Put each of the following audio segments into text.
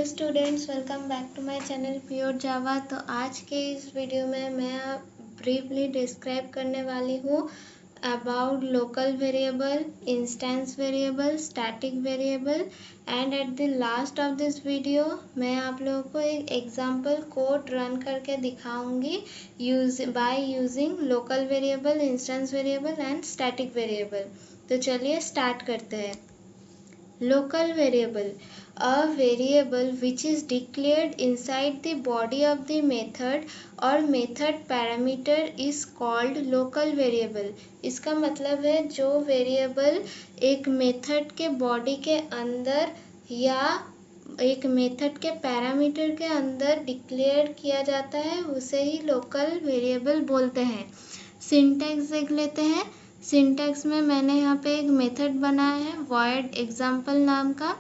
Students, welcome back to my channel pure Java. तो आज के इस वीडियो में मैं ब्रीफली डिस्क्राइब करने वाली हूँ about local variable, instance variable, static variable and at the last of this video मैं आप लोगों को एक एग्जांपल कोड रन करके दिखाऊंगी by using local variable, instance variable and static variable. तो चलिए स्टार्ट करते हैं। Local variable, a variable which is declared inside the body of the method or method parameter is called local variable। इसका मतलब है जो वेरिएबल एक method के बॉडी के अंदर या एक मेथड के पैरामीटर के अंदर डिक्लेयर किया जाता है उसे ही लोकल वेरिएबल बोलते हैं। सिंटैक्स देख लेते हैं। सिंटैक्स में मैंने यहाँ पे एक मेथड बनाया है void example नाम का,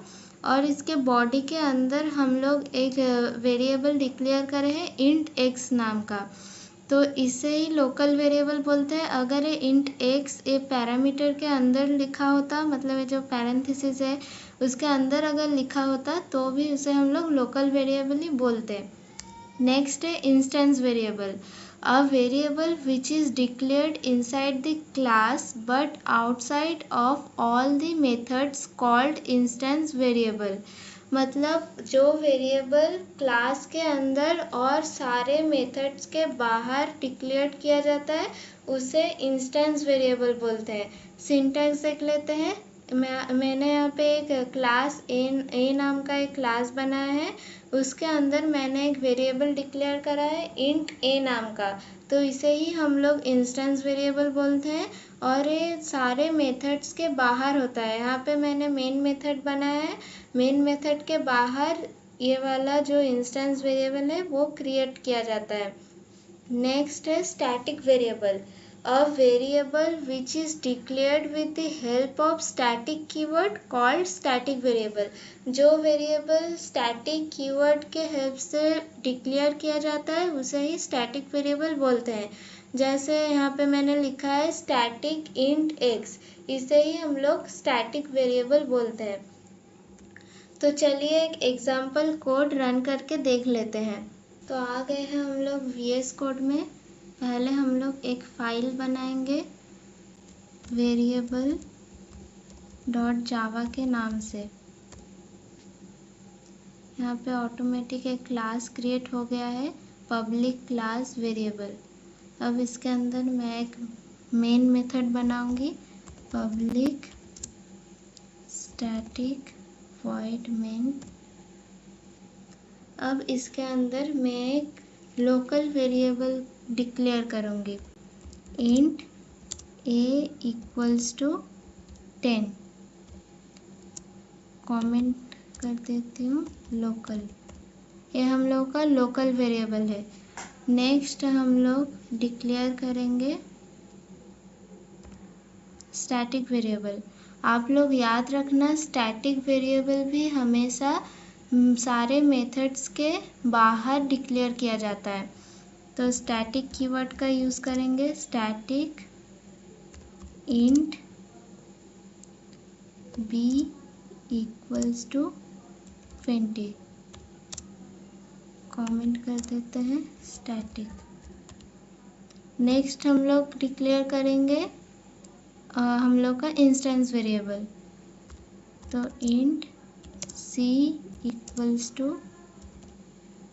और इसके बॉडी के अंदर हम लोग एक वेरिएबल डिक्लेयर करे हैं int x नाम का। तो इसे ही लोकल वेरिएबल बोलते हैं। अगर ये int x ये पैरामीटर के अंदर लिखा होता, मतलब ये जो पैरेंथेसिस है उसके अंदर अगर लिखा होता तो भी उसे हम लोग लोकल वेरिएबल ही बोलते हैं। नेक्स्ट है instance variable, a variable which is declared inside the class but outside of all the methods called instance variable। मतलब जो वेरिएबल क्लास के अंदर और सारे मेथड्स के बाहर डिक्लेयर किया जाता है उसे इंस्टेंस वेरिएबल बोलते हैं। सिंटैक्स देख लेते हैं। मैंने यहाँ पे एक क्लास ए नाम का एक क्लास बनाया है, उसके अंदर मैंने एक वेरिएबल डिक्लेयर करा है इंट ए नाम का, तो इसे ही हम लोग इंस्टेंस वेरिएबल बोलते हैं। और ये सारे मेथड्स के बाहर होता है। यहाँ पे मैंने मेन मेथड बनाया है, मेन मेथड के बाहर ये वाला जो इंस्टेंस वेरिएबल है वो क्रिएट किया जाता है। नेक्स्ट है static variable, a variable which is declared with the help of static keyword called static variable। जो वेरिएबल स्टैटिक कीवर्ड के हेल्प से डिक्लेयर किया जाता है उसे ही स्टैटिक वेरिएबल बोलते हैं। जैसे यहाँ पे मैंने लिखा है स्टैटिक इंट x, इसे ही हम लोग स्टैटिक वेरिएबल बोलते हैं। तो चलिए एक एग्जांपल कोड रन करके देख लेते हैं। तो आ गए हैं हम लोग VS कोड में। पहले हम लोग एक फाइल बनाएंगे वेरिएबल डॉट जावा के नाम से। यहाँ पे ऑटोमेटिक एक क्लास क्रिएट हो गया है, पब्लिक क्लास वेरिएबल। अब इसके अंदर मैं एक मेन मेथड बनाऊंगी, पब्लिक स्टैटिक वॉइड मेन। अब इसके अंदर मैं एक लोकल वेरिएबल डिक्लेयर करूँगी int a equals to 10। Comment कर देती हूँ लोकल, ये हम लोग का लोकल वेरिएबल है। नेक्स्ट हम लोग डिक्लेयर करेंगे स्टैटिक वेरिएबल। आप लोग याद रखना स्टैटिक वेरिएबल भी हमेशा सारे मेथड्स के बाहर डिक्लेयर किया जाता है। तो स्टैटिक कीवर्ड का यूज़ करेंगे, static int b equals to 20। Comment कर देते हैं स्टैटिक। नेक्स्ट हम लोग डिक्लेयर करेंगे हम लोग का इंस्टेंस वेरिएबल। तो int c equals to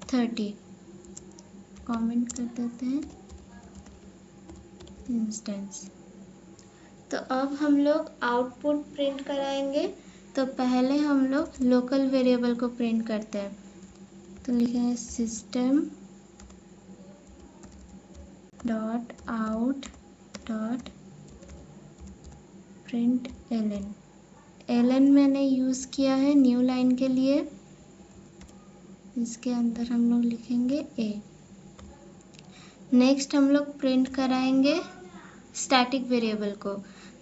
30। Comment कर देते हैं इंस्टेंस। तो अब हम लोग आउटपुट प्रिंट कराएंगे। तो पहले हम लोग लोकल वेरिएबल को प्रिंट करते हैं। तो लिखेंगे system dot out dot print ln मैंने यूज़ किया है न्यू लाइन के लिए। इसके अंदर हम लोग लिखेंगे a। नेक्स्ट हम लोग प्रिंट कराएंगे स्टैटिक वेरिएबल को।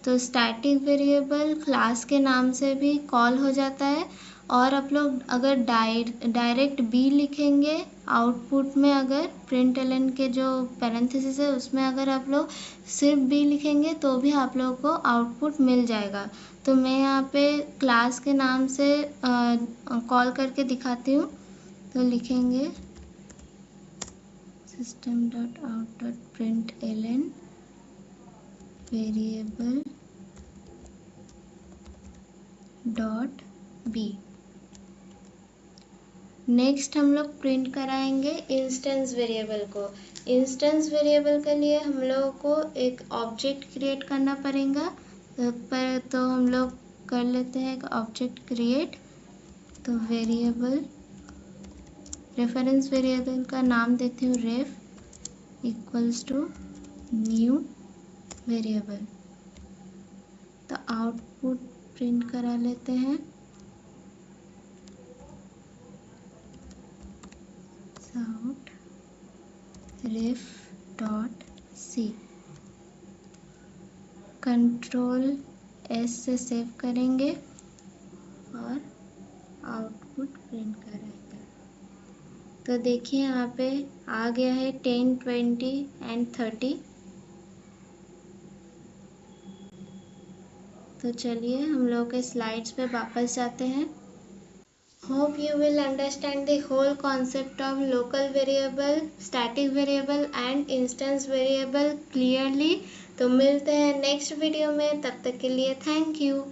तो स्टैटिक वेरिएबल क्लास के नाम से भी कॉल हो जाता है, और आप लोग अगर डायरेक्ट b लिखेंगे आउटपुट में, अगर प्रिंट एलन के जो पैरेंथेसिस है उसमें अगर आप लोग सिर्फ b लिखेंगे तो भी आप लोगों को आउटपुट मिल जाएगा। तो मैं यहाँ पे क्लास के नाम से कॉल करके दिखाती हूँ। तो लिखेंगे system.out.println variable dot B. Next हम लोग प्रिंट कराएंगे इंस्टेंस वेरिएबल को। इंस्टेंस वेरिएबल के लिए हम लोगों को एक ऑब्जेक्ट क्रिएट करना पड़ेगा, तो हम लोग कर लेते हैं एक ऑब्जेक्ट क्रिएट। तो वेरिएबल, रेफरेंस वेरिएबल का नाम देती हूँ रेफ इक्वल्स टू न्यू वेरिएबल। तो आउटपुट प्रिंट करा लेते हैं आउट रेफ डॉट सी। कंट्रोल एस से सेव करेंगे और आउटपुट प्रिंट करेंगे। तो देखिए यहाँ पे आ गया है 10, 20 एंड 30। तो चलिए हम लोग के स्लाइड्स पे वापस जाते हैं। Hope you will understand the whole concept of local variable, static variable and instance variable clearly। तो मिलते हैं नेक्स्ट वीडियो में, तब तक के लिए थैंक यू।